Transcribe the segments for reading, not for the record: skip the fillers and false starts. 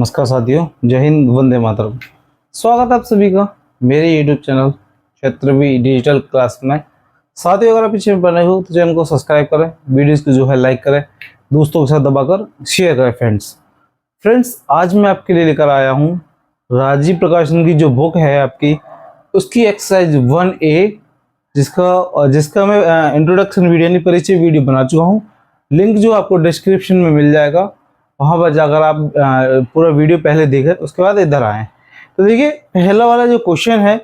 नमस्कार साथियों, जय हिंद, वंदे मातरम। स्वागत है आप सभी का मेरे यूट्यूब चैनल क्षेत्रवी डिजिटल क्लास में। साथियों, अगर आप पीछे बने हो तो चैनल को सब्सक्राइब करें, वीडियोस को जो है लाइक करें, दोस्तों के साथ दबाकर शेयर करें। फ्रेंड्स, आज मैं आपके लिए लेकर आया हूँ राजीव प्रकाशन की जो बुक है आपकी, उसकी एक्सरसाइज 1A, जिसका मैं इंट्रोडक्शन वीडियो यानी परिचय वीडियो बना चुका हूँ। लिंक जो आपको डिस्क्रिप्शन में मिल जाएगा, वहाँ पर जाकर आप पूरा वीडियो पहले देखें, उसके बाद इधर आएँ। तो देखिए, पहला वाला जो क्वेश्चन है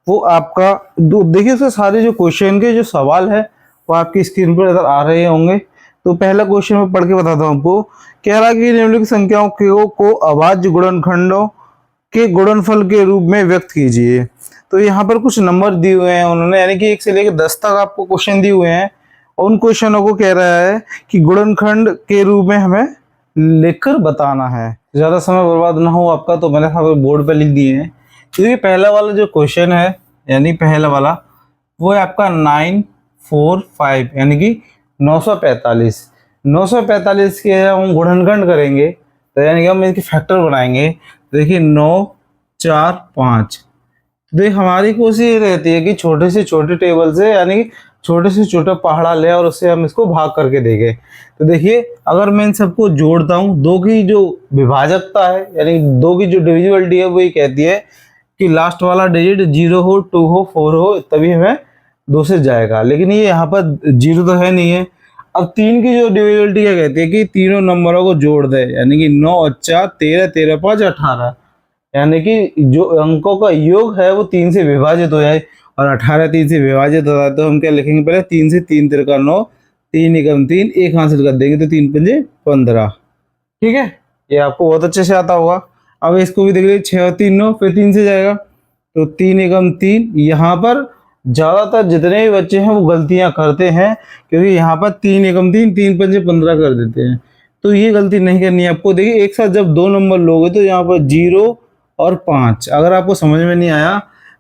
वो आपका देखिए, उसके सारे जो क्वेश्चन के जो सवाल है वो आपकी स्क्रीन पर इधर आ रहे होंगे। तो पहला क्वेश्चन मैं पढ़ के बताता हूँ आपको। कह रहा है कि निम्नलिखित संख्याओं को अभाज्य गुणनखंडों के गुणनफल के रूप में व्यक्त कीजिए। तो यहाँ पर कुछ नंबर दिए हुए हैं उन्होंने, यानी कि 1 से लेकर 10 तक आपको क्वेश्चन दिए हुए हैं। उन क्वेश्चनों को कह रहा है कि गुणनखंड के रूप में हमें लिखकर बताना है। ज़्यादा समय बर्बाद ना हो आपका, तो मैंने यहाँ पर बोर्ड पर लिख दिए हैं। तो ये पहला वाला जो क्वेश्चन है, यानी पहला वाला वो है आपका 945, यानी कि 945। 945 के हम गुणनखंड करेंगे तो यानी कि हम इसकी फैक्टर बनाएंगे। देखिए 9 4 5। देख, हमारी कोशिश ये रहती है कि छोटे से छोटे टेबल से, यानी कि छोटे से छोटा पहाड़ा ले और उससे हम इसको भाग करके देखें। तो देखिए, अगर मैं इन सबको जोड़ता हूँ, दो की जो विभाजकता है यानी दो की जो डिविजिबिलिटी है वो ये कहती है कि लास्ट वाला डिजिट 0 हो, 2 हो, 4 हो, तभी हमें 2 से जाएगा। लेकिन ये यहाँ पर 0 तो है नहीं है। अब 3 की जो डिविजिबिलिटी क्या कहती है कि तीनों नंबरों को जोड़ दे, यानी कि 9 अच्छा 13, 13 5 18, यानी कि जो अंकों का योग है वो 3 से विभाजित हो जाए, और 18 3 से विभाजित होता है। तो हम क्या लिखेंगे, पहले 3 से 3 तिरका 9, 3 एकम 3, एक हासिल कर देंगे तो 3 पंजे 15। ठीक है, ये आपको बहुत अच्छे से आता होगा। अब इसको भी देख लीजिए, 6 और 3 9, फिर 3 से जाएगा तो 3 एकम 3। यहाँ पर ज़्यादातर जितने भी बच्चे हैं वो गलतियाँ करते हैं, क्योंकि यहाँ पर 3 एकम 3, 3 पंजे 15 कर देते हैं। तो ये गलती नहीं करनी है आपको। देखिए, एक साथ जब दो नंबर लोगे तो यहाँ पर 0 और 5, अगर आपको समझ में नहीं आया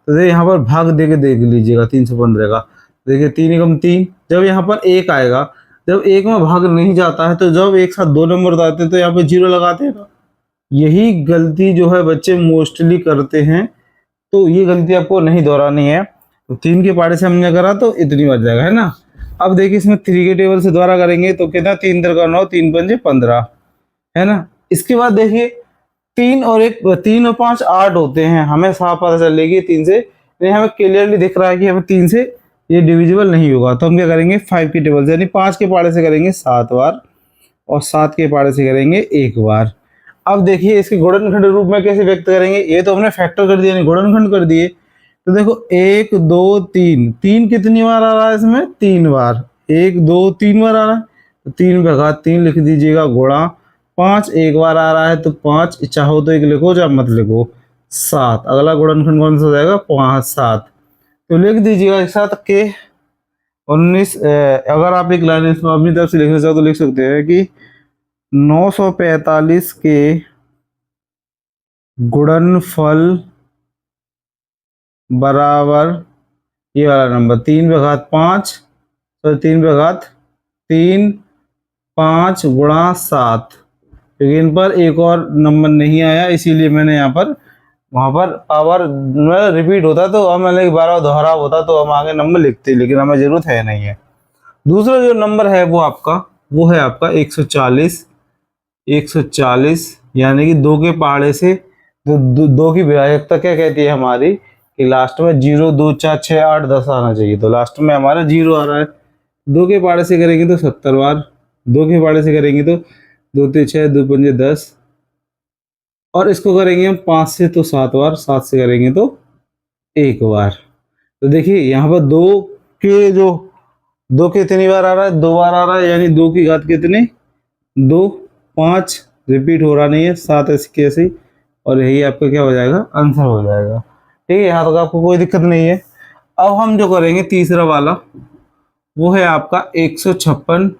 तो देखिए यहाँ पर भाग दे के देख लीजिएगा 315 का। देखिए 3 एकम 3, जब यहाँ पर 1 आएगा, जब 1 में भाग नहीं जाता है तो जब एक साथ दो नंबर आते हैं तो यहाँ पे 0 लगाते हैं। यही गलती जो है बच्चे मोस्टली करते हैं, तो ये गलती आपको नहीं दोहरानी है। तो 3 के पाड़े से हमने करा तो इतनी बच जाएगा, है ना। अब देखिए, इसमें 3 के टेबल से द्वारा करेंगे तो कितना, 3 तिरका 9, 3 पंजे 15, है ना। इसके बाद देखिए 3 और 5 8 होते हैं, हमें साफ पता चलेगी 3 से, नहीं हमें क्लियरली दिख रहा है कि हमें 3 से ये डिविजिबल नहीं होगा। तो हम क्या करेंगे, 5 के टेबल से, यानी 5 के पाड़े से करेंगे 7 बार और 7 के पाड़े से करेंगे 1 बार। अब देखिए, इसके गुणनखंड रूप में कैसे व्यक्त करेंगे, ये तो हमने फैक्टर कर दिया, यानी गुणनखंड कर दिए। तो देखो 1 2 3, 3 कितनी बार आ रहा है इसमें, 3 बार, 1 2 3 बार आ रहा है, तो 3 भगा 3 लिख दीजिएगा, गुणा 5 एक बार आ रहा है तो 5, चाहो तो 1 लिखो, चाहे मत लिखो, 7। अगला गुणनखंड कौन सा हो जाएगा, 5 7, तो लिख दीजिएगा 7 के 19। अगर आप एक लाइन इसमें अपनी तरफ से लिखना चाहो तो लिख सकते हैं कि 945 के गुणनफल बराबर ये वाला नंबर 3 घात 5, तो 3 घात 3 5 गुणा 7, क्योंकि इन पर एक और नंबर नहीं आया, इसीलिए मैंने यहाँ पर, वहाँ पर पावर रिपीट होता तो हम मैंने एक बार दोहरा होता तो हम आगे नंबर लिखते, लेकिन हमें जरूरत है नहीं है। दूसरा जो नंबर है वो है आपका 140। 140 यानी कि 2 के पहाड़े से दो की विभाजकता क्या कहती है हमारी, कि लास्ट में 0 2 4 6 8 10 आना चाहिए, तो लास्ट में हमारा 0 आ रहा है। 2 के पहाड़े से करेंगे तो 70 बार, 2 के पहाड़े से करेंगे तो 2 3 6 2 पंजे 10, और इसको करेंगे हम 5 से तो 7 बार, 7 से करेंगे तो 1 बार। तो देखिए यहाँ पर 2 के कितनी बार आ रहा है, 2 बार आ रहा है, यानी 2 की घात कितनी, 2 5 रिपीट हो रहा नहीं है, 7 ऐसी कैसी, और यही आपका क्या हो जाएगा, आंसर हो जाएगा। ठीक है, यहाँ तक आपको कोई दिक्कत नहीं है। अब हम जो करेंगे तीसरा वाला, वो है आपका 156।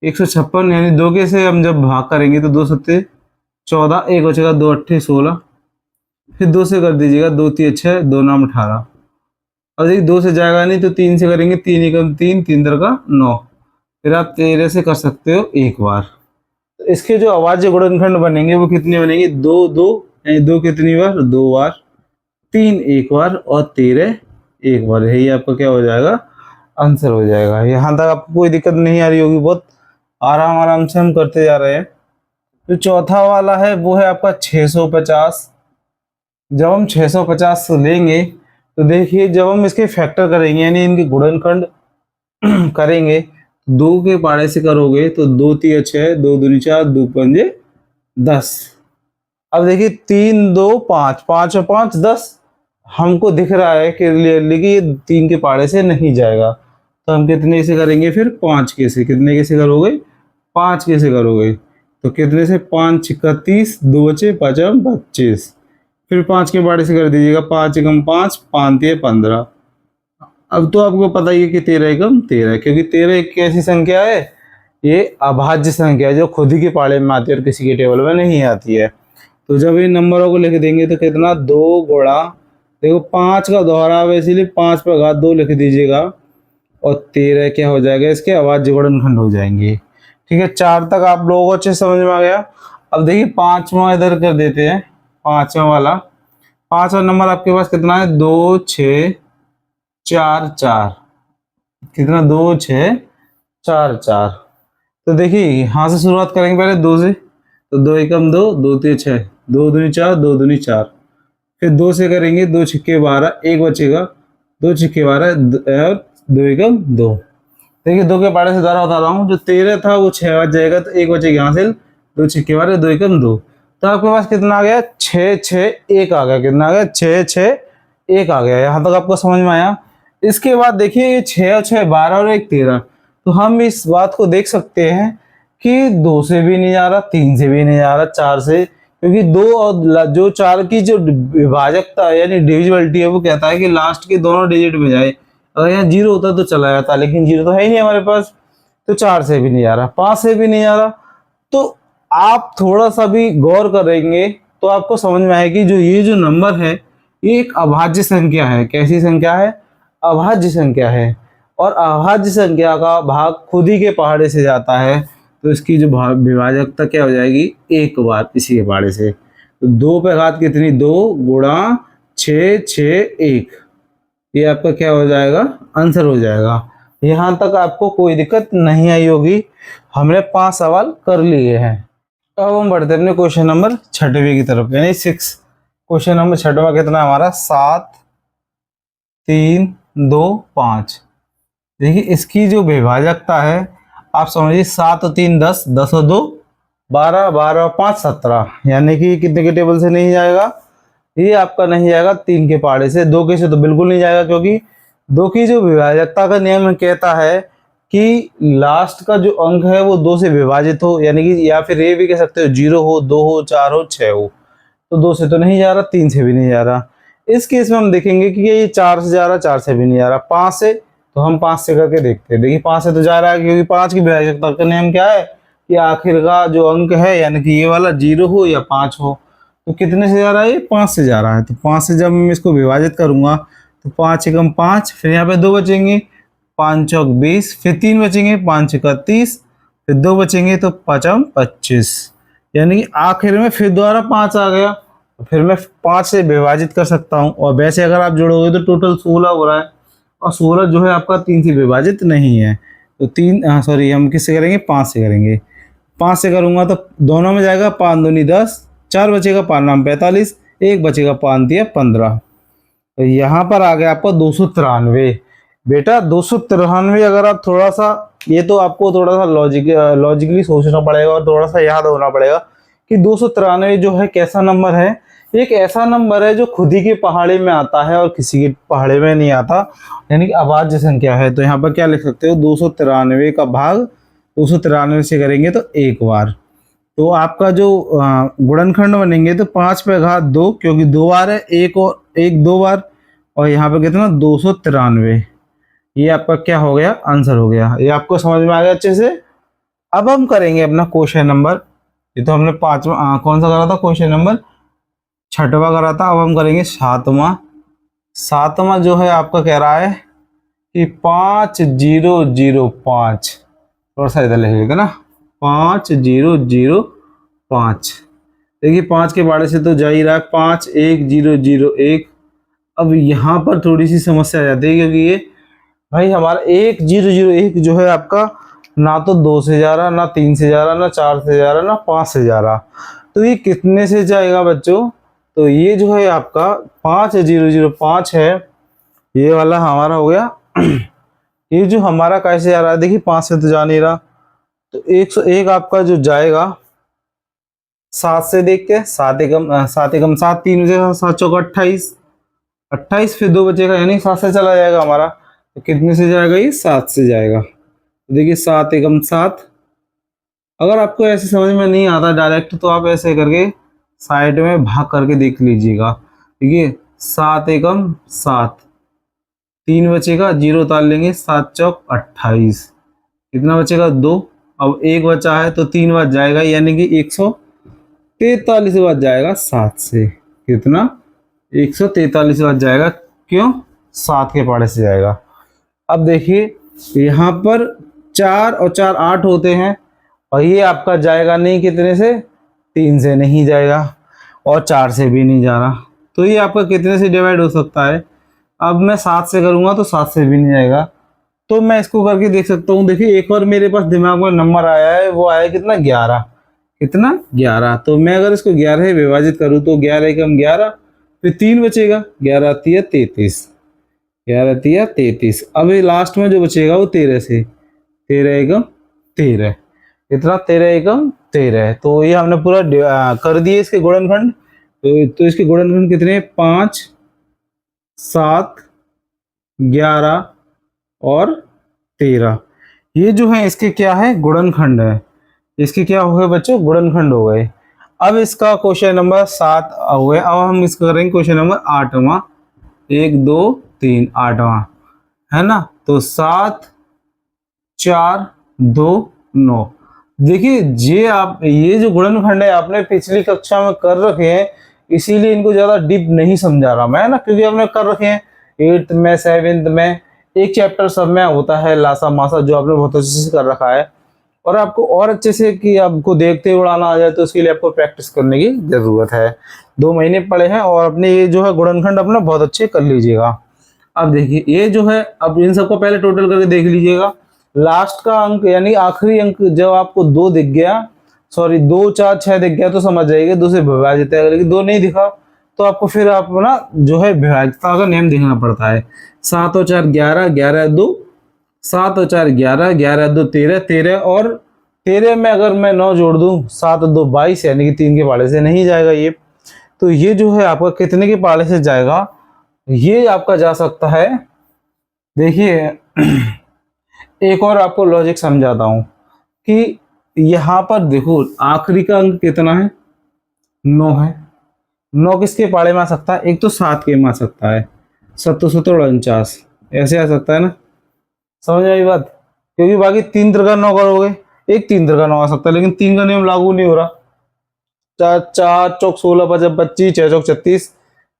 156 यानी 2 के से हम जब भाग करेंगे तो 2 सत्ते 14, एक बचेगा 2 अट्ठे 16, फिर 2 से कर दीजिएगा, 2 3 6 2 नाम 18। और देखिए 2 से जाएगा नहीं तो 3 से करेंगे, 3 एकम 3, 3 दर का 9, फिर आप 13 से कर सकते हो 1 बार। इसके जो अभाज्य गुणनखंड बनेंगे वो कितने बनेंगे, दो दो, यानी दो कितनी बार, दो बार, तीन एक बार और 13 एक बार। यही आपका क्या हो जाएगा, आंसर हो जाएगा। यहाँ तक आपको कोई दिक्कत नहीं आ रही होगी, बहुत आराम आराम से हम करते जा रहे हैं। जो चौथा वाला है वो है आपका 650। जब हम 650 लेंगे तो देखिए, जब हम इसके फैक्टर करेंगे यानी इनके गुणनखंड करेंगे, दो के पाड़े से करोगे तो दो तीन 6, दो दूनी 4, दो पंजे 10। अब देखिए 3 2 5, 5 और 5 10, हमको दिख रहा है क्लियरली कि ये 3 के पाड़े से नहीं जाएगा, तो हम कितने से करेंगे फिर, 5 के से। कितने के से करोगे, 5 के से करोगे, तो कितने से, 5 31, 2 बचे 5 25, फिर 5 के पाड़े से कर दीजिएगा, 5 एकम 5, 5 3 15। अब तो आपको पता ही है कि 13 एकम 13, क्योंकि 13 एक कैसी संख्या है, ये अभाज्य संख्या है जो खुद ही के पाड़े में आती है और किसी के टेबल में नहीं आती है। तो जब इन नंबरों को लिख देंगे तो कितना, 2 गुणा, देखो 5 का दोहराव है इसीलिए 5 पर घात 2 लिख दीजिएगा, और 13 क्या हो जाएगा, इसके अभाज्य गुणनखंड हो जाएंगे। ठीक है, 4 तक आप लोगों को अच्छे समझ में आ गया। अब देखिए 5वां इधर कर देते हैं, 5वां वाला, 5वां नंबर आपके पास कितना है, 2 6 4 4, कितना, 2 6 4 4। तो देखिए यहाँ से शुरुआत करेंगे पहले 2 से, तो 2 एकम 2, 2 3 6, 2 दूनी 4, 2 दूनी 4, फिर 2 से करेंगे, 2 छक्के 12, एक बचेगा, 2 छक्के 12 और 2 एकम 2। देखिए 2 के पाड़े से दोबारा बता रहा हूँ, जो 13 था वो 6 बच जाएगा, तो एक बचेगा यहाँ से, 2 छक्के 12, 2 एकम 2, तो आपके पास कितना आ गया, 6 6 1 आ गया। कितना आ गया, 6 6 1 आ गया। यहाँ तक आपको समझ में आया। इसके बाद देखिए ये 6 और 6 12 और 1 13, तो हम इस बात को देख सकते हैं कि 2 से भी नहीं जा रहा, 3 से भी नहीं जा रहा, 4 से, क्योंकि 2 और जो 4 की जो विभाजकता है यानी डिविजिबिलिटी है वो कहता है कि लास्ट के दोनों डिजिट में जाए। अगर यहाँ 0 होता तो चला जाता, लेकिन 0 तो है ही नहीं हमारे पास, तो 4 से भी नहीं आ रहा, 5 से भी नहीं आ रहा। तो आप थोड़ा सा भी गौर करेंगे तो आपको समझ में आएगी जो ये जो नंबर है ये एक अभाज्य संख्या है। कैसी संख्या है, अभाज्य संख्या है, और अभाज्य संख्या का भाग खुद ही के पहाड़े से जाता है, तो इसकी जो विभाजकता क्या हो जाएगी, एक बार इसी के पहाड़े से। तो 2 पे घात कितनी, 2 गुणा 6 6 1, ये आपका क्या हो जाएगा, आंसर हो जाएगा। यहाँ तक आपको कोई दिक्कत नहीं आई होगी। हमने 5 सवाल कर लिए हैं। अब हम बढ़ते हैं अपने क्वेश्चन नंबर 6वें की तरफ, यानी 6। क्वेश्चन नंबर 6वां कितना हमारा, 7 3 2 5। देखिए इसकी जो विभाजकता है आप समझिए, 7 और 3 10, 10 और 2 12, 12 और 5 17, यानी कि कितने के टेबल से नहीं जाएगा, ये आपका नहीं जाएगा 3 के पहाड़े से। 2 के से तो बिल्कुल नहीं जाएगा, क्योंकि 2 की जो विभाजकता का नियम कहता है कि लास्ट का जो अंक है वो 2 से विभाजित हो, यानी कि या फिर ये भी कह सकते हो 0 हो, 2 हो, 4 हो, 6 हो। तो 2 से तो नहीं जा रहा, 3 से भी नहीं जा रहा। इस केस में हम देखेंगे कि ये 4 से जा रहा, 4 से भी नहीं जा रहा, 5 से, तो हम 5 से करके देखते हैं। देखिए 5 से तो जा रहा है, क्योंकि 5 की विभाजकता का नियम क्या है कि आखिर का जो अंक है यानी कि ये वाला 0 हो या 5 हो। तो कितने से जा रहा है, ये 5 से जा रहा है। तो 5 से जब मैं इसको विभाजित करूंगा तो 5 एकम 5, फिर यहाँ पे 2 बचेंगे, 5 चौक 20, फिर 3 बचेंगे, 5 छक्का 30, फिर 2 बचेंगे तो 5 25, यानी कि आखिर में फिर दोबारा 5 आ गया। फिर मैं 5 से विभाजित कर सकता हूँ, और वैसे अगर आप जोड़ोगे तो टोटल 16 हो रहा है, और 16 जो है आपका 3 से विभाजित नहीं है। तो 3 सॉरी हम किससे करेंगे, 5 से करेंगे। 5 से करूँगा तो दोनों में जाएगा, 5 दूनी 10, 4 बचेगा, 5 नाम 45, 1 बचेगा, 5 दिया 15। तो यहाँ पर आ गया आपका 293। बेटा 293, अगर आप थोड़ा सा, ये तो आपको थोड़ा सा लॉजिकली सोचना पड़ेगा और थोड़ा सा याद होना पड़ेगा कि 293 जो है कैसा नंबर है। एक ऐसा नंबर है जो खुद ही के पहाड़े में आता है और किसी के पहाड़े में नहीं आता, यानी कि अभाज्य संख्या है। तो यहाँ पर क्या लिख सकते हो, 293 का भाग 293 से करेंगे तो एक बार। तो आपका जो गुणनखंड बनेंगे तो 5 पे घात 2, क्योंकि 2 बार है, एक और एक 2 बार, और यहाँ पे कितना 293। ये आपका क्या हो गया, आंसर हो गया। ये आपको समझ में आ गया अच्छे से। अब हम करेंगे अपना क्वेश्चन नंबर, ये तो हमने 5वां कौन सा करा था, क्वेश्चन नंबर 6वां करा था। अब हम करेंगे 7वां। 7वां जो है आपका कह रहा है कि 5005, थोड़ा सा इधर लिख लेते ना, 5005। देखिए 5 के पाड़े से तो जा ही रहा है 51001। अब यहाँ पर थोड़ी सी समस्या आ जाती है, क्योंकि ये भाई हमारा 1001 जो है आपका ना तो 2 से जा रहा, ना 3 से जा रहा, ना 4 से जा रहा, ना 5 से जा रहा। तो ये कितने से जाएगा बच्चों? तो ये जो है आपका 5005 है, ये वाला हमारा हो गया। ये जो हमारा कैसे जा रहा है, देखिए 5 से तो जा नहीं रहा, तो 101 आपका जो जाएगा 7 से, देख के 7 एकम 7, 3 बचेगा, 7 चौका 28, 28 फिर 2 बचेगा, यानी 7 से चला जाएगा हमारा। तो कितने से जाएगा? ये 7 से जाएगा। तो देखिए 7 एकम 7। अगर आपको ऐसे समझ में नहीं आता डायरेक्ट, तो आप ऐसे करके साइड में भाग करके देख लीजिएगा। देखिए 7 एकम 7, 3 बचेगा, 0 उतार लेंगे, 7 चौक 28, कितना बचेगा? 2। अब 1 बचा है तो 3 बार जाएगा, यानी कि 143 बार जाएगा 7 से। कितना? 143 बार जाएगा। क्यों? 7 के पाड़े से जाएगा। अब देखिए यहाँ पर 4 और 4 8 होते हैं, और ये आपका जाएगा नहीं, कितने से? 3 से नहीं जाएगा, और 4 से भी नहीं जा रहा। तो ये आपका कितने से डिवाइड हो सकता है? अब मैं 7 से करूँगा तो 7 से भी नहीं जाएगा, तो मैं इसको करके देख सकता हूँ। देखिए एक और मेरे पास दिमाग में नंबर आया है, वो आया कितना? 11। कितना? 11। तो मैं अगर इसको 11 से विभाजित करूँ तो 11 एकम 11, फिर 3 बचेगा, 11 तिया 33, 11 तिया 33। अब ये लास्ट में जो बचेगा वो 13 से, 13 एकम 13, इतना 13 एकम 13। तो ये हमने पूरा कर दिए इसके गुणनखंड। तो इसके गुणनखंड कितने? 5, 7, 11 और 13। ये जो है इसके क्या है? गुणनखंड है। इसके क्या हो गए बच्चों? गुणनखंड हो गए। अब इसका क्वेश्चन नंबर 7 हो गया। अब हम इसका करेंगे क्वेश्चन नंबर 8वां। 1 2 3 8वां है ना। तो 7 4 2 9। देखिए ये जो गुणनखंड है आपने पिछली कक्षा में कर रखे हैं, इसीलिए इनको ज्यादा डीप नहीं समझा रहा मैं, ना, क्योंकि आपने कर रखे हैं 8th में 7th में। एक चैप्टर सब में होता है लासा मासा, जो आपने बहुत अच्छे से कर रखा है। और आपको और अच्छे से कि आपको देखते हुए उड़ाना आ जाए, तो उसके लिए आपको प्रैक्टिस करने की जरूरत है। 2 महीने पड़े हैं, और अपने ये जो है गुणनखंड अपना बहुत अच्छे कर लीजिएगा। अब देखिए ये जो है, अब इन सबको पहले टोटल करके देख लीजिएगा। लास्ट का अंक यानी आखिरी अंक जब आपको 2 दिख गया, सॉरी 2 4 6 दिख गया, तो समझ जाइए 2 से विभाजित है। लेकिन 2 नहीं दिखा तो आपको फिर आप ना जो है विभाज्यता का नियम देखना पड़ता है। 7 और 4 11, 11 2 7 और 4 11, 11 2 13, 13 और 13 में अगर मैं 9 जोड़ दूं, 7 और 2 22, यानी कि 3 के पाड़े से नहीं जाएगा ये। तो ये जो है आपका कितने के पाड़े से जाएगा? ये आपका जा सकता है। देखिए एक और आपको लॉजिक समझाता हूं कि यहाँ पर देखो आखिरी का अंक कितना है? 9 है। 9 किसके पाड़े में आ सकता है? एक तो 7 के में आ सकता है, 7 7 49 ऐसे आ सकता है ना। समझ आई बात? क्योंकि बाकी 3 तरह का 9 करोगे, एक 3 तरह का 9 आ सकता है, लेकिन 3 का नियम लागू नहीं हो रहा। 4 4 चौक 16 5 25, 6 चौक 36,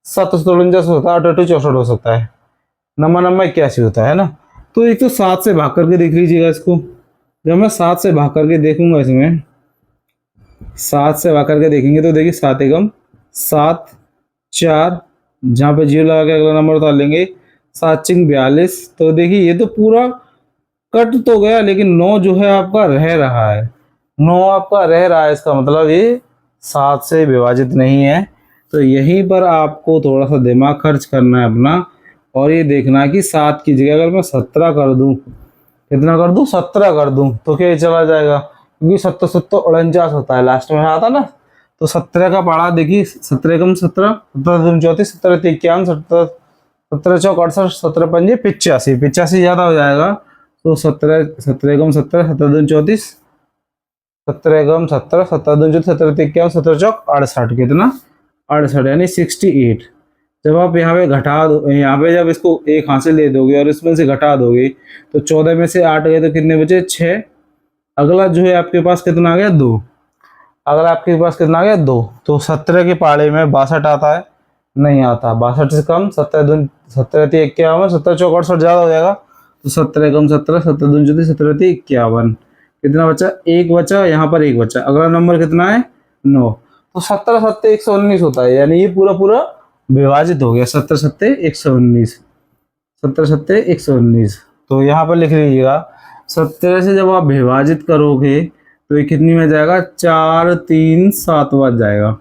7 49 होता है, 8 8 64 हो सकता है, नंबर 81 होता है ना। तो एक तो 7 से भाग करके देख लीजिएगा इसको। जब मैं 7 से भाग करके देखूंगा, इसमें 7 से भाग करके देखेंगे तो देखिए 7 एकम 7, 4 जहाँ पे 0 लगा के अगला नंबर उतार लेंगे, 7 चिंग 42। तो देखिए ये तो पूरा कट तो गया, लेकिन 9 जो है आपका रह रहा है। 9 आपका रह रहा है, इसका मतलब ये 7 से विभाजित नहीं है। तो यहीं पर आपको थोड़ा सा दिमाग खर्च करना है अपना, और ये देखना है कि 7 की जगह अगर मैं 17 कर दूं, कितना कर दूं? 17 कर दूं, तो क्या ये चला जाएगा? क्योंकि 7 7 49 होता है, लास्ट में आता ना। तो 17 का पाड़ा देखिए, 17 एकम 17, 17 दूनी 34, 17 तिया 51, 17 चौक 68, 17 पंजे 85, 85 ज्यादा हो जाएगा। तो 17 एकम 17, 17 दूनी 34, 17 एकम 17, 17 दूनी 34, 17 तिया 51, 17 चौक 68, कितना? 68, यानी 68। जब आप यहाँ पे घटा दो, यहाँ पे जब इसको एक हाथ से ले दोगे और इसमें से घटा दोगे, तो 14 में से 8 गए तो कितने बचे? 6। अगला जो है आपके पास कितना आ गया? 2। अगर आपके पास कितना आ गया? 2। तो 17 के पाड़े में 62 आता है? नहीं आता। 62 से कम, 17 दूनी 17 तिया 51, 17 चौक 68 ज्यादा हो जाएगा। तो 17 एकम 17, 17 दूनी 34, 17 तिया 51, कितना बचा, एक बचा, यहाँ पर एक बचा, अगला नंबर कितना है 9। तो 17 सत्ते 119 होता है, यानी ये पूरा पूरा विभाजित हो गया। 17 सत्ते 119, 17 सत्ते 119। तो यहाँ पर लिख लीजिएगा 17 से जब आप विभाजित करोगे तो ये कितनी में जाएगा, 4 3 7 बार जाएगा।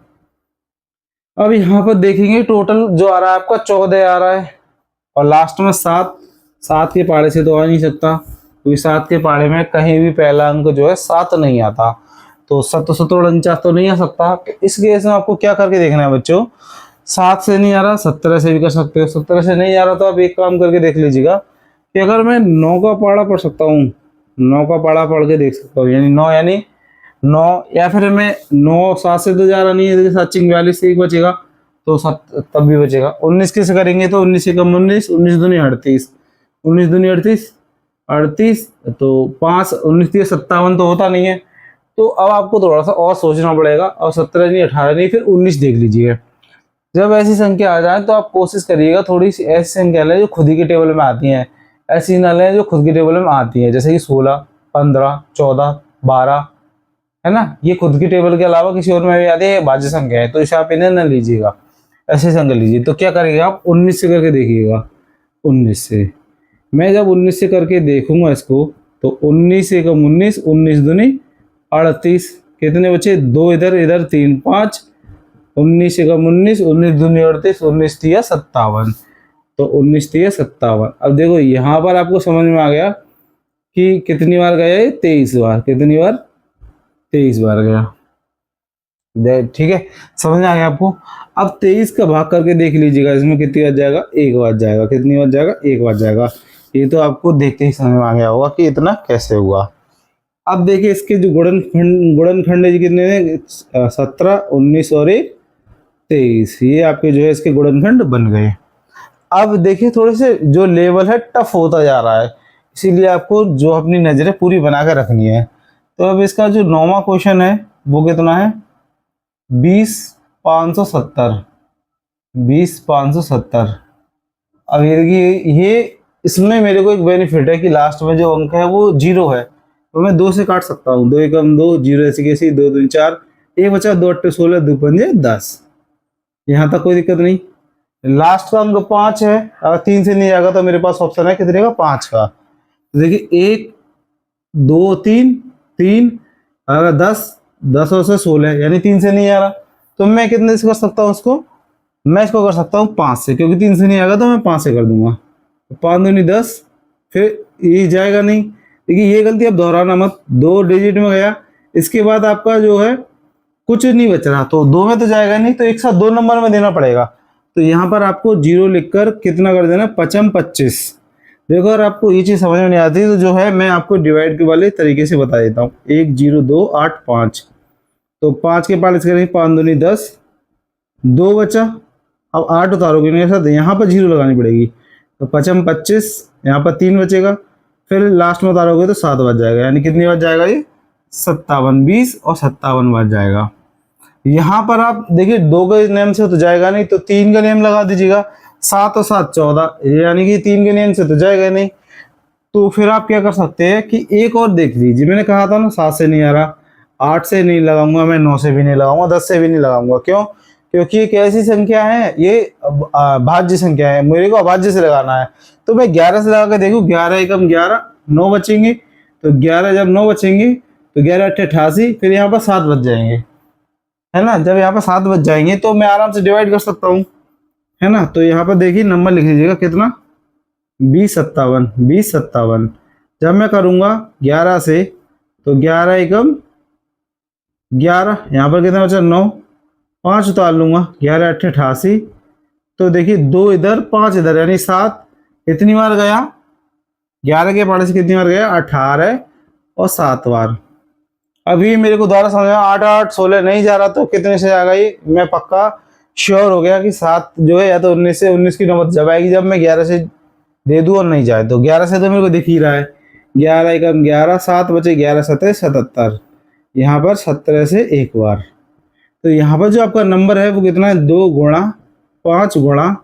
अब यहाँ पर देखेंगे टोटल जो आ रहा है आपका 14 आ रहा है, और लास्ट में 7। 7 के पाड़े से तो आ नहीं सकता, क्योंकि 7 के पाड़े में कहीं भी पहला अंक जो है 7 नहीं आता, तो 7 49 तो नहीं आ सकता। इस केस में आपको क्या करके देखना है बच्चों, 7 से नहीं आ रहा 17 से भी कर सकते हो, 17 से नहीं आ रहा तो आप एक काम करके देख लीजिएगा कि अगर मैं 9 का पाड़ा पढ़ सकता हूँ, 9 का पाड़ा पढ़ के देख सकता हूँ, यानी 9 यानी 9, या फिर मैं 9 7 से तो जा रहा नहीं है, 7 42 से एक बचेगा, तो 7 तब भी बचेगा। 19 कैसे करेंगे, तो 19 से कम 19, 19 दूनी 38, 19 दूनी 38, 38 तो 5, 19 के 57 तो होता नहीं है। तो अब आपको थोड़ा सा और सोचना पड़ेगा, और 17 नहीं 18 नहीं फिर 19 देख लीजिए। जब ऐसी संख्या आ जाए तो आप कोशिश करिएगा थोड़ी सी ऐसी संख्या लें जो खुद ही के टेबल में आती हैं, ऐसी ना लें जो खुद के टेबल में आती है, जैसे कि 16 15 14 12, है ना, ये खुद की टेबल के अलावा किसी और में भी आती है, भाज्य संख्या है, तो इसे आप इन्हें न लीजिएगा, ऐसे संख्या लीजिए। तो क्या करिएगा आप 19 से करके देखिएगा। 19 से मैं जब 19 से करके देखूंगा इसको, तो 19 से कम 19, 19 दूनी 38, कितने बचे, 2 इधर इधर 3 5, 19 से कम 19, 19 दूनी 38, 19 तिया 57, तो 19 तिया 57। अब देखो यहाँ पर आपको समझ में आ गया कि कितनी बार गया ये, 23 बार, कितनी बार, 23 बार गया। ठीक है, समझ में आ गया आपको। अब 23 का भाग करके देख लीजिएगा, इसमें कितनी बार जाएगा, एक बार जाएगा, कितनी बार जाएगा, एक बार जाएगा। ये तो आपको देखते ही समझ में आ गया होगा कि इतना कैसे हुआ। अब देखिए इसके जो गुणनखंड कितने हैं, 17 19 और 1 23, ये आपके जो है इसके गुणनखंड बन गए। अब देखिए थोड़े से जो लेवल है टफ होता जा रहा है, इसीलिए आपको जो अपनी नजरें पूरी बना कर रखनी है। तो अब इसका जो 9वां क्वेश्चन है वो कितना है, 20,570, 20,570। अब ये देखिए ये इसमें मेरे को एक बेनिफिट है कि लास्ट में जो अंक है वो 0 है, तो मैं 2 से काट सकता हूँ, 2 एकम 2, 0 ऐसी कैसी, 2 दूनी 4, एक बचा, 2 8 16, 2 पंजे 10, यहाँ तक कोई दिक्कत नहीं। लास्ट का अंक 5 है, अगर 3 से नहीं आएगा तो मेरे पास ऑप्शन है कितने का, 5 का। तो देखिए 1 2 3 3, अगर 10 10 और से 16, यानी 3 से नहीं आ रहा, तो मैं कितने से कर सकता हूँ उसको, मैं इसको कर सकता हूँ 5 से, क्योंकि 3 से नहीं आएगा तो मैं 5 से कर दूंगा। 5 दूनी 10, फिर ये जाएगा नहीं। देखिए ये गलती अब दोहराना मत, 2 डिजिट में गया, इसके बाद आपका जो है कुछ नहीं बच रहा, तो 2 में तो जाएगा नहीं, तो एक साथ 2 नंबर में देना पड़ेगा। तो यहाँ पर आपको 0 लिखकर कितना कर देना, 5 25। देखो अगर आपको ये चीज़ समझ में नहीं आती तो जो है मैं आपको डिवाइड के वाले तरीके से बता देता हूँ। 1 0 2 8 5, तो 5 के पास करेंगे, 5 दूनी 10, 2 बचा, अब 8 उतारोगे मेरे साथ, यहाँ पर 0 लगानी पड़ेगी, तो 5 25, यहाँ पर 3 बचेगा, फिर लास्ट में उतारोगे तो 7 बच जाएगा, यानी कितनी बार जाएगा ये, 57, 20 और 57 बार जाएगा। यहाँ पर आप देखिए 2 के नियम से तो जाएगा नहीं, तो 3 का नियम लगा दीजिएगा, 7 और 7 14, यानी कि 3 के नियम से तो जाएगा नहीं। तो फिर आप क्या कर सकते हैं कि एक और देख लीजिए, मैंने कहा था ना 7 से नहीं आ रहा, 8 से नहीं लगाऊंगा मैं, 9 से भी नहीं लगाऊंगा, 10 से भी नहीं लगाऊंगा। क्यों, क्योंकि एक ऐसी संख्या है, ये भाज्य संख्या है, मेरे को अभाज्य से लगाना है। तो मैं 11 से लगा के देखूँ, 11 एकम 11, 9 बचेंगे, तो 11 जब 9 बचेंगे तो 11 8 88, फिर यहाँ पर 7 बच जाएंगे, है ना। जब यहाँ पर 7 बच जाएंगे तो मैं आराम से डिवाइड कर सकता हूँ, है ना। तो यहाँ पर देखिए नंबर लिख लीजिएगा कितना, 20 57, 20 57। जब मैं करूँगा 11 से, तो 11 एकम 11, यहाँ पर कितना बचा, 9, 5 उतार लूंगा, 11 8 88, तो देखिए 2 इधर 5 इधर, यानी 7, कितनी बार गया, 11 के पाड़े से कितनी बार गया, 18 और 7 बार। अभी मेरे को दोबारा समझ में 8 8 16 नहीं जा रहा, तो कितने से आ गई, मैं पक्का श्योर हो गया कि 7 जो है या तो 19 से, 19 की नौबत जब आएगी जब मैं 11 से दे दूँ और नहीं जाए, तो 11 से तो मेरे को दिख ही रहा है, 11 एकम 11, 7 बचे, 11 7 77, यहाँ पर 17 से एक बार। तो यहाँ पर जो आपका नंबर है वो कितना है, 2 गुणा 5 गुणा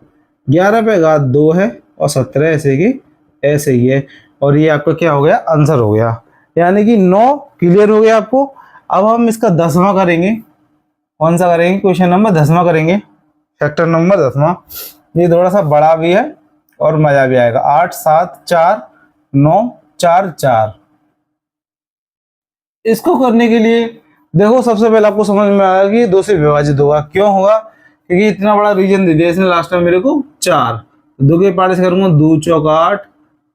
11 पे घात 2 है, और 17 ऐसे की ऐसे ही है, और ये आपका क्या हो गया, आंसर हो गया। यानी कि 9 क्लियर हो गया आपको। अब हम इसका 10वां करेंगे। कौन सा करेंगे? क्वेश्चन नंबर 10वां करेंगे, चैप्टर नंबर 10वां। ये थोड़ा सा बड़ा भी है और मजा भी आएगा। 8 7 4 9 4 4। इसको करने के लिए देखो, सबसे पहले आपको समझ में आएगा कि 2 से विभाजित होगा। क्यों होगा? क्योंकि इतना बड़ा रीजन दे दिया इसने लास्ट में मेरे को 4। 2 के पार्ट से करूंगा, 2 चौक 8,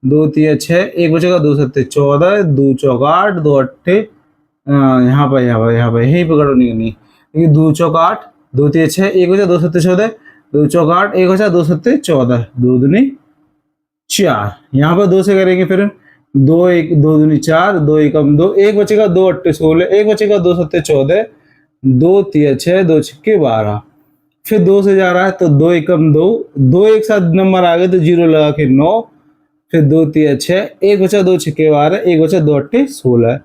2 3 6, एक बचेगा 2 7 14, 2 चौक 8, 2 8 यहाँ पर यहीं पकड़ो नहीं करनी, क्योंकि 2 चौक 8, 2 3 6, एक बचा 2 7 14, 2 चौक 8, एक बचा 2 7 14, 2 दूनी 4। यहाँ पर 2 से करेंगे, फिर 2 1 2 दूनी 4, 2 एकम 2, एक बचेगा 2 8 16, एक बचेगा 2 7 14, 2 3 6, 2 6 12। फिर 2 से जा रहा है तो 2 एकम 2, 2 एक साथ नंबर आ गए तो 0 लगा के 9, फिर 2 3 6, एक बचा 2 6 12, एक बचा 2 8 16।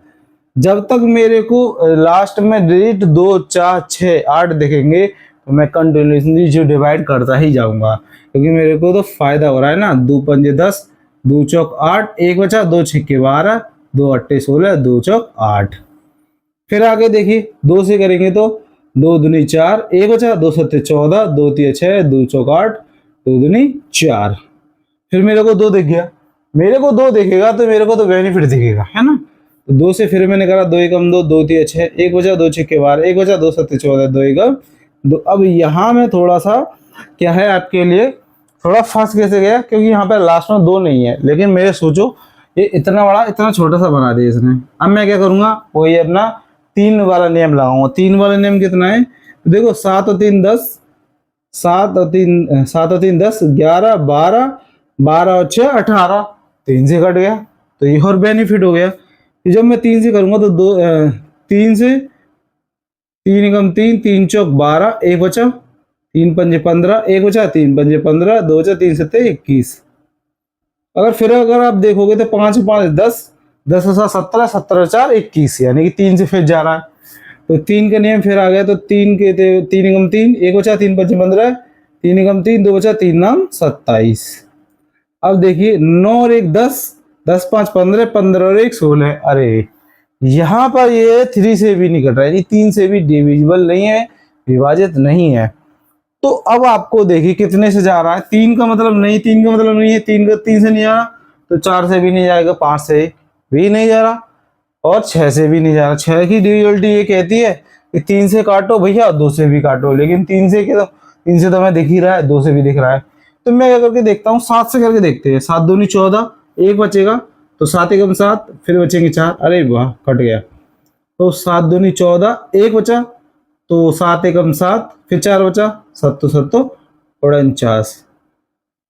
जब तक मेरे को लास्ट में डिजिट 2 4 6 8 देखेंगे तो मैं कंटिन्यूसली जो डिवाइड करता ही जाऊंगा, क्योंकि मेरे को तो फायदा हो रहा है ना। 2 5 10, 2 चौक 8, एक बचा 2 6 12, 2 8 16, 2 चौक 8। फिर आगे देखिए, 2 से करेंगे तो 2 दूनी 4, एक बचा 2 7 14, 2 3 6, 2 चौक 8, 2 दूनी 4। फिर मेरे को 2 दिख गया। मेरे को 2 दिखेगा तो मेरे को तो बेनिफिट दिखेगा, है ना। तो 2 से फिर मैंने करा 2 एकम 2, 2 3 6, एक बचा 2 6 12, एक बचा 2 7 14, 2 एकम 2। अब यहाँ में थोड़ा सा क्या है आपके लिए, थोड़ा फंस कैसे गया, क्योंकि यहाँ पे लास्ट में 2 नहीं है। लेकिन मेरे सोचो, ये इतना बड़ा इतना छोटा सा बना दिया इसने। अब मैं क्या करूंगा, वही अपना 3 वाला नियम लगाऊंगा। 3 वाला नियम कितना है? तो देखो, 7 और 3 10, 7 और 3 10, 11 12, 12 और 6 18, 3 से कट गया तो ये और बेनिफिट हो गया। जब मैं 3 से करूंगा तो 3 से 3 एकम 3, 3 चौक 12, एक बचा 3 पंजे 15, एक बचा 3 पंजे 15, 2 बचा 3 7 21। अगर आप देखोगे तो 5 5 10, 10 7 17, 17 4 21, यानी कि 3 से फिर जा रहा है। तो 3 का नियम फिर आ गया। तो 3 के 3 एकम 3, एक बचा 3 पंजे 15, 3 एकम 3, 2 बचा 3 नाम 27। अब देखिए, 9 और 1 10, 10 5 15, 15 और 1 16। अरे यहाँ पर ये 3 से भी नहीं कट रहा है, ये 3 से भी डिविजिबल नहीं है, विभाजित नहीं है। तो अब आपको देखिए कितने से जा रहा है। 3 का मतलब नहीं, 3 का मतलब नहीं है, 3 से नहीं आ रहा, तो 4 से भी नहीं जाएगा, 5 से भी नहीं जा रहा और 6 से भी नहीं जा रहा। 6 की डिविजिबिलिटी ये कहती है कि 3 से काटो भैया, 2 से भी काटो, लेकिन 3 से तो हमें दिख ही रहा है, 2 से भी दिख रहा है। तो मैं क्या करके देखता हूँ, 7 से करके देखते हैं। 7 दूनी 14, एक बचेगा तो 7 एकम 7, फिर बचेंगे 4। अरे वाह, कट गया। तो 7 दूनी 14, एक बचा तो 7 एकम 7, फिर 4 बचा, 7 7 49,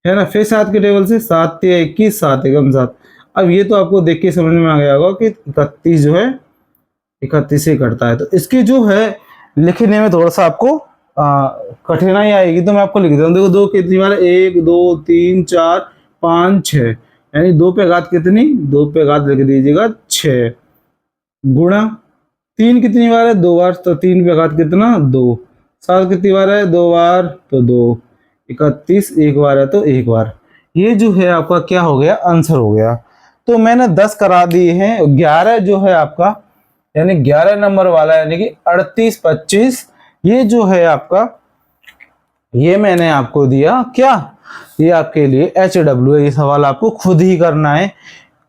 है ना। फिर 7 के टेबल से 7 3 21, 7 एकम 7। अब ये तो आपको देख के समझ में आ गया होगा कि 31 जो है 31 से करता है। तो इसकी जो है लिखने में थोड़ा सा आपको कठिनाई आएगी, तो मैं आपको लिख देता हूँ। देखो, 2 कितनी बार है? 1 2 3 4 5 6, यानी 2 पे घात कितनी? 2 पे घात लिख दीजिएगा 6, गुणा 3 कितनी बार है? 2 बार, तो 3 पे घात कितना? 2। 7 कितनी बार है? 2 बार, तो 2। 31 एक बार है तो एक बार। ये जो है आपका क्या हो गया? आंसर हो गया। तो मैंने 10 करा दिए हैं। 11 जो है आपका, यानी 11 नंबर वाला, यानी कि 38 25, ये जो है आपका, ये मैंने आपको दिया क्या? ये आपके लिए HW है। ये सवाल आपको खुद ही करना है।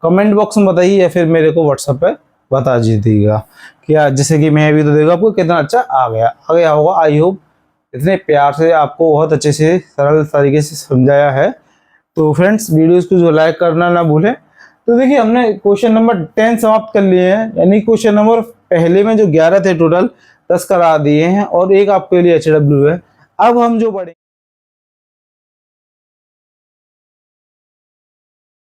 कमेंट बॉक्स में बताइए या फिर मेरे को व्हाट्सएप पे बता दीजिएगा क्या, जैसे कि मैं भी तो देखा आपको कितना अच्छा आ गया होगा। आई होप इतने प्यार से आपको बहुत अच्छे से सरल तरीके से समझाया है। तो फ्रेंड्स, वीडियोस को जो लाइक करना ना भूलें। तो देखिए, हमने क्वेश्चन नंबर 10 समाप्त कर लिए हैं, यानी क्वेश्चन नंबर पहले में जो 11 थे टोटल, 10 करा दिए हैं और एक आपके लिए HW है। अब हम जो पढ़ेंगे